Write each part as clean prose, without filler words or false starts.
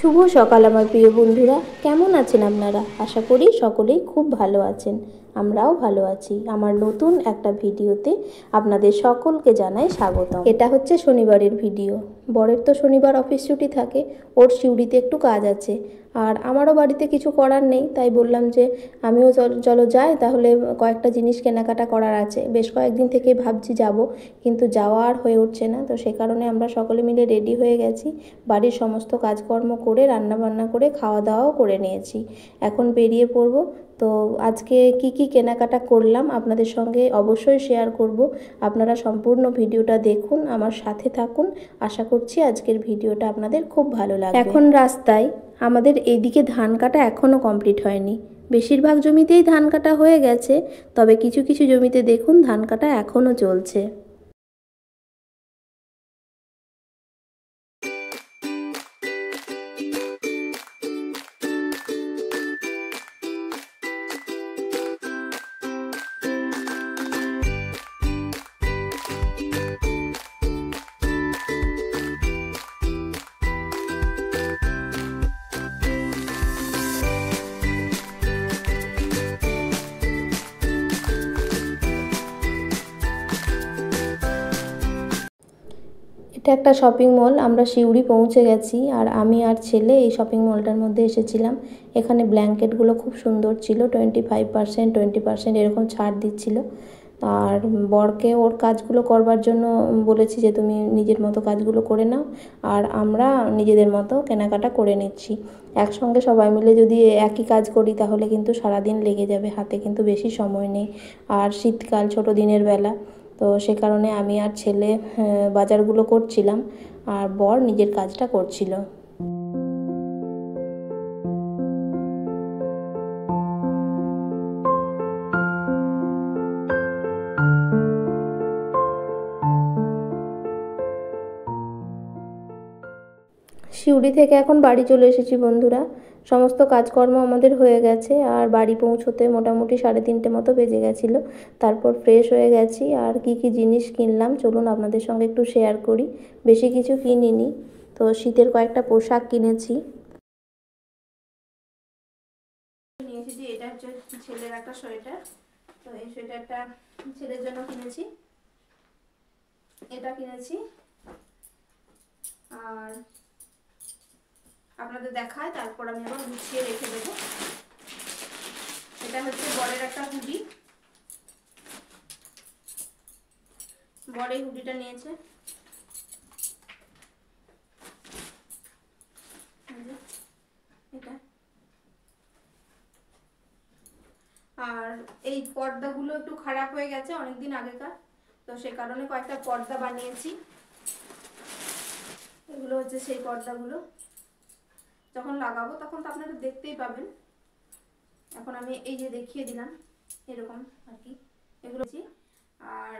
শুভ সকাল আমার প্রিয় বন্ধুরা, কেমন আছেন আপনারা? আশা করি সকলেই খুব ভালো আছেন। আমরাও ভালো আছি। আমার নতুন একটা ভিডিওতে আপনাদের সকলকে জানাই স্বাগতম। এটা হচ্ছে শনিবারের ভিডিও। বরের তো শনিবার অফিস ছুটি থাকে, ওর সিউড়িতে একটু কাজ আছে, আর আমারও বাড়িতে কিছু করার নেই, তাই বললাম যে আমিও চলো যাই, তাহলে কয়েকটা জিনিস কেনাকাটা করার আছে। বেশ কয়েকদিন থেকে ভাবছি যাব, কিন্তু যাওয়া আর হয়ে উঠছে না। তো সে কারণে আমরা সকলে মিলে রেডি হয়ে গেছি, বাড়ির সমস্ত কাজকর্ম করে রান্নাবান্না করে খাওয়া দাওয়াও করে নিয়েছি। এখন বেরিয়ে পড়ব। তো আজকে কি কেনাকাটা করলাম আপনাদের সঙ্গে অবশ্যই শেয়ার করব। আপনারা সম্পূর্ণ ভিডিওটা দেখুন, আমার সাথে থাকুন। আশা করছি আজকের ভিডিওটা আপনাদের খুব ভালো লাগবে। এখন রাস্তায় আমাদের এইদিকে ধান কাটা এখনও কমপ্লিট হয়নি। বেশিরভাগ জমিতেই ধান কাটা হয়ে গেছে, তবে কিছু কিছু জমিতে দেখুন ধান কাটা এখনও চলছে। এটা একটা শপিং মল। আমরা সিউড়ি পৌঁছে গেছি, আর আমি আর ছেলে এই শপিং মলটার মধ্যে এসেছিলাম। এখানে ব্ল্যাঙ্কেটগুলো খুব সুন্দর ছিল, 25% 20% এরকম ছাড় দিচ্ছিল। আর বরকে ওর কাজগুলো করবার জন্য বলেছি যে তুমি নিজের মতো কাজগুলো করে নাও, আর আমরা নিজেদের মতো কেনাকাটা করে নিচ্ছি। একসঙ্গে সবাই মিলে যদি একই কাজ করি তাহলে কিন্তু সারাদিন লেগে যাবে, হাতে কিন্তু বেশি সময় নেই। আর শীতকাল, ছোটো দিনের বেলা, তো সে কারণে আমি আর ছেলে বাজারগুলো করছিলাম, আর বর নিজের কাজটা করছিল। সিউড়ি থেকে এখন বাড়ি চলে এসেছি বন্ধুরা। সমস্ত কাজকর্ম আমাদের হয়ে গেছে, আর বাড়ি পৌঁছোতে মোটামুটি 3:30 মতো বেজে গেছিলো। তারপর ফ্রেশ হয়ে গেছি, আর কি জিনিস কিনলাম চলুন আপনাদের সঙ্গে একটু শেয়ার করি। বেশি কিছু কিনিনি, তো শীতের কয়েকটা পোশাক কিনেছি। নিয়ে এসেছি, এটা হচ্ছে ছেলের একটা সোয়েটার। তো এই সোয়েটারটা ছেলের জন্য কিনেছি, এটা কিনেছি। আর আপনাদের দেখায়, তারপর আমি আবার গুছিয়ে রেখে দেবো। এটা হচ্ছে বরের একটা হুডি, বর এই হুডিটা নিয়েছে। এটা আর এই পর্দাগুলো একটু খারাপ হয়ে গেছে অনেকদিন আগেকার, তো সে কারণে কয়েকটা পর্দা বানিয়েছি। এগুলো হচ্ছে সেই পর্দাগুলো, যখন লাগাবো তখন তো আপনারা দেখতেই পাবেন। এখন আমি এই যে দেখিয়ে দিলাম এরকম আর কি, এগুলো। আর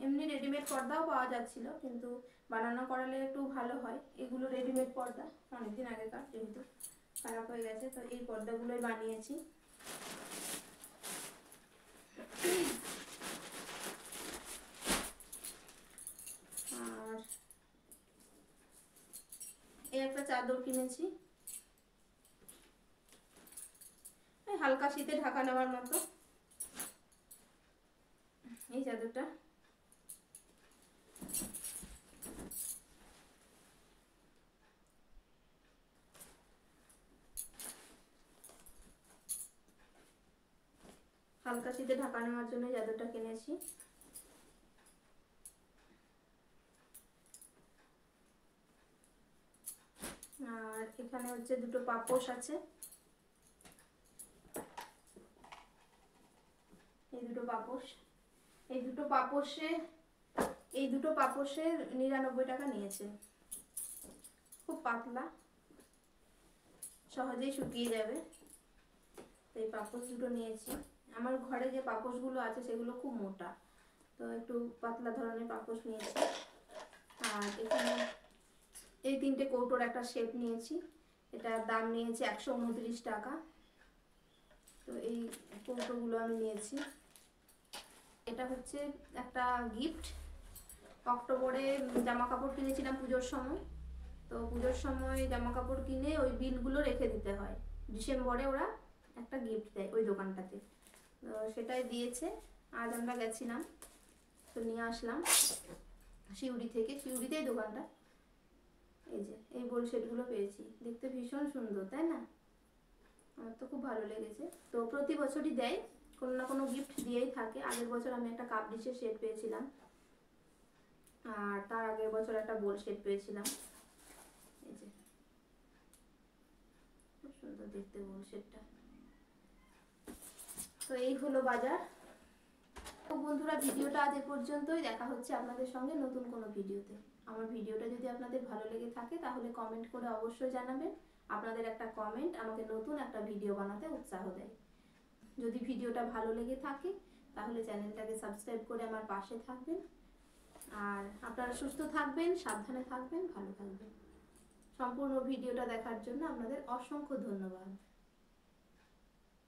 এমনি রেডিমেড পর্দাও পাওয়া যাচ্ছিল, কিন্তু বানানো করালে একটু ভালো হয়। এগুলো রেডিমেড পর্দা, অনেকদিন আগেকার, যেহেতু খারাপ হয়ে গেছে, তো এই পর্দাগুলোই বানিয়েছি। আর এই একটা চাদর কিনেছি, হালকা শীতে ঢাকা নেওয়ার মতো। এই চাদরটা হালকা শীতে ঢাকা নেওয়ার জন্য চাদরটা কিনেছি। আর এখানে হচ্ছে দুটো পাপোশ আছে, এই দুটো পাপোশ। এই দুটো পাপোশে 99 টাকা নিয়েছে। খুব পাতলা, সহজেই শুকিয়ে যাবে। তো এই পাপোশ দুটো নিয়েছি। আমার ঘরে যে পাপোশগুলো আছে সেগুলো খুব মোটা, তো একটু পাতলা ধরনের পাপোশ নিয়েছি। আর এখানে এই 3টে কৌটোর একটা সেট নিয়েছি, এটার দাম নিয়েছে 129 টাকা। তো এই কৌটোগুলো আমি নিয়েছি। এটা হচ্ছে একটা গিফট, অক্টোবরে জামা কাপড় কিনেছিলাম পুজোর সময়, তো পুজোর সময় জামা কাপড় কিনে ওই বিলগুলো রেখে দিতে হয়, ডিসেম্বরে ওরা একটা গিফট দেয় ওই দোকানটাতে। তো সেটাই দিয়েছে। আজ আমরা গেছিলাম, তো নিয়ে আসলাম শিউড়ি থেকে, শিউড়িতেই দোকানটা। এই যে এই বোল সেটগুলো পেয়েছি, দেখতে ভীষণ সুন্দর তাই না? আমার তো খুব ভালো লেগেছে। তো প্রতি বছরই দেয়, কোনো না কোনো গিফট দিয়েই থাকে। আগের বছর আমি একটা কাপ ডিশের সেট পেয়েছিলাম, আর তার আগের বছর একটা বোল সেট পেয়েছিলাম। এই যে খুব সুন্দর দেখতে বোল সেটটা। তো এই হলো বাজার। তো বন্ধুরা, ভিডিওটা আজ এ পর্যন্তই। দেখা হচ্ছে আপনাদের সঙ্গে নতুন কোনো ভিডিওতে। আমার ভিডিওটা যদি আপনাদের ভালো লেগে থাকে তাহলে কমেন্ট করে অবশ্যই জানাবেন। আপনাদের একটা কমেন্ট আমাকে নতুন একটা ভিডিও বানাতে উৎসাহ দেয়। যদি ভিডিওটা ভালো লেগে থাকে তাহলে চ্যানেলটাকে সাবস্ক্রাইব করে আমার পাশে থাকবেন। আর আপনারা সুস্থ থাকবেন, সাবধানে থাকবেন, ভালো থাকবেন। সম্পূর্ণ ভিডিওটা দেখার জন্য আপনাদের অসংখ্য ধন্যবাদ।